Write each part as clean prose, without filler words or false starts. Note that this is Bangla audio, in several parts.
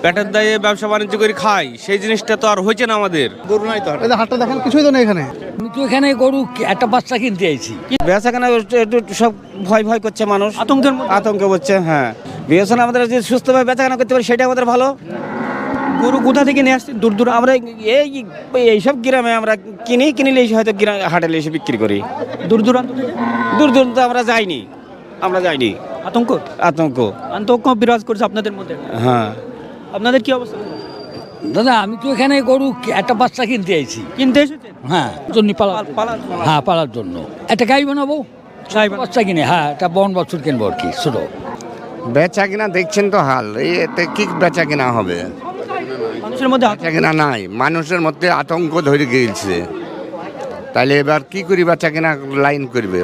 পেটের দায়ে ব্যবসা বাণিজ্য করে খাই, সেই জিনিসটা তো আর হয়েছে না আমাদের। গরু নাই তো এই যে হাটটা দেখেন, কিছুই তো নেই এখানে। আমি তো এখানে গরু একটা বাচ্চা কিনতে আইছি। বেচা কেনা একটু সব ভয় ভয় করছে মানুষ, আতঙ্কে হচ্ছে। হ্যাঁ, বিবেচনা আমাদের যে সুস্থভাবে বেচা কেনা করতে পারি সেটা আমাদের ভালো। গরু কোথা থেকে নিয়ে আসছে? দূর দূর আমরা এইসব গ্রামে আমরা কিনিলে হয়তো হাটে এসে বিক্রি করি। দূর দূরান্ত থেকে? দূর দূরান্ত আমরা যাইনি। আতঙ্ক আতঙ্ক বিরাজ করছে আপনাদের মধ্যে। হ্যাঁ, আপনাদের কি অবস্থা? দাদা আমি তো এখানে গরু একটা বাচ্চা কিনতে আইছি। কিনতে এসেছেন? হ্যাঁ, জন্য পালার জন্য একটা গাই বানাবো, বাচ্চা কিনে। হ্যাঁ, একটা বন বাছুর কিনবো আর কি, ছোট। বেচা কিনা দেখছেন তো হাল, এতে কি বেচা কিনা হবে? মানুষের মধ্যে বেচা কিনা নাই, মানুষের মধ্যে আতঙ্ক ধরে গিয়েছে। তাহলে এবার কি করি, বেচা কিনা লাইন করবে?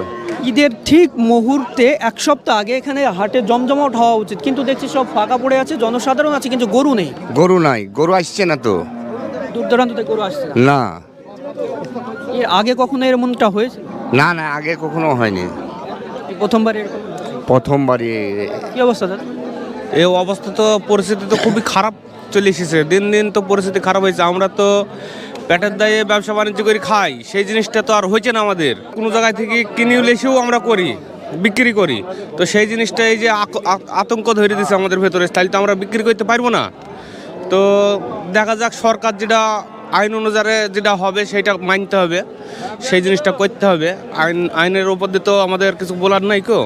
ঈদের ঠিক মুহূর্তে এক সপ্তাহ আগে এখানে হাটে জমজমাট হওয়া উচিত, কিন্তু দেখছি সব ফাঁকা পড়ে আছে, জনসাধারণ আছে কিন্তু গরু নেই। গরু নাই, গরু আসছে না তো। দূর দূরান্ত থেকে গরু আসছে না। না এর আগে কখনো এরকমটা হয়েছে? না না, আগে কখনো হয়নি, এই প্রথমবার এরকম? প্রথমবারই। কি অবস্থা দাদা? এই অবস্থা তো, পরিস্থিতি তো খুবই খারাপ চলে এসেছে, দিন দিন তো পরিস্থিতি খারাপ হয়েছে। আমরা তো পেটের দায়ে ব্যবসা বাণিজ্য করে খাই, সেই জিনিসটা তো আর হয়েছে না আমাদের। কোনো জায়গায় থেকে কিনে এসেও আমরা করি, বিক্রি করি, তো সেই জিনিসটা এই যে আতঙ্ক ধরে দিয়েছে আমাদের ভেতরে, তাহলে তো আমরা বিক্রি করতে পারবো না। তো দেখা যাক, সরকার যেটা আইন অনুযায়ী যেটা হবে সেটা মানতে হবে, সেই জিনিসটা করতে হবে। আইনের উপর দিয়ে তো আমাদের কিছু বলার নাই কো।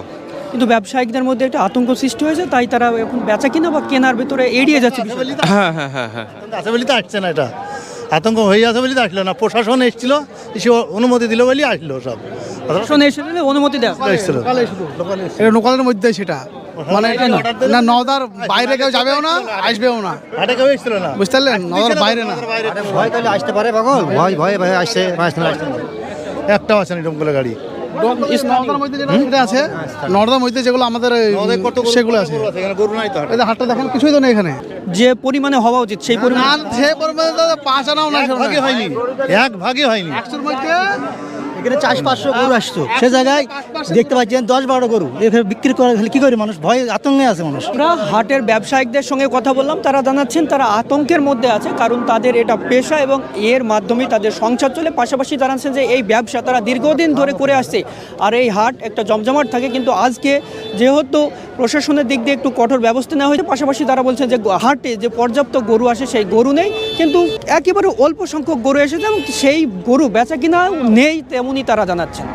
কিন্তু ব্যবসায়িকদের মধ্যে একটা আতঙ্ক সৃষ্টি হয়েছে, তাই তারা এখন বেচা কিনা বা কেনার ভিতরে এড়িয়ে যাচ্ছে বিষয়টা। হ্যাঁ হ্যাঁ হ্যাঁ হ্যাঁ, আছে বলে তো আসছে না, এটা আতঙ্ক হয়ে আছে বলে তো আসলো না। প্রশাসন এসেছিল, এসে অনুমতি দিল বলে আসলো সব। প্রশাসন এসে দিলে অনুমতি দেওয়া এসেছিল এটা লোকালের মধ্যে, সেটা মানে এটা না নওদার বাইরে কেউ যাবেও না, আসবেও না। হাটে কেউ এসেছিল না, বুঝতে পারলেন? নওদার বাইরে না। ভয় তাহলে আসতে পারে পাগল, ভয় ভয় ভয় আসছে, একটাও আছে না এরকম করে গাড়ি। নওদার মধ্যে যেটা আছে, নওদার মধ্যে যেগুলো আমাদের সেগুলো আছে। গরু নাই তো। এই যে হাটটা দেখেন, কিছুই তো নেই এখানে। যে পরিমাণে হওয়া উচিত সেই পরিমাণ, সে পরিমাণে পাঁচ আনাও না, ভাগে হয়নি, এক ভাগে হয়নি। এখানে 400-500 গরু আসতো, সে জায়গায় দেখতে পাচ্ছেন 10-12 গরু এখানে বিক্রি করে কি করে মানুষ, ভয় আতঙ্কে আছে মানুষ। আমরা হাটের ব্যবসায়িকদের সঙ্গে কথা বললাম, তারা জানাচ্ছেন তারা আতঙ্কের মধ্যে আছে, কারণ তাদের এটা পেশা এবং এর মাধ্যমেই তাদের সংসার চলে। পাশাপাশি জানাচ্ছেন যে এই ব্যবসা তারা দীর্ঘদিন ধরে করে আসছে, আর এই হাট একটা জমজমাট থাকে। কিন্তু আজকে যেহেতু প্রশাসনের দিক দিয়ে একটু কঠোর ব্যবস্থা নেওয়া হয়েছে, পাশাপাশি তারা বলছেন যে হাটে যে পর্যাপ্ত গরু আসে সেই গরু নেই, কিন্তু একেবারে অল্প সংখ্যক গরু এসেছে এবং সেই গরু বেচা কিনা নেই, তেমনই তারা জানাচ্ছেন।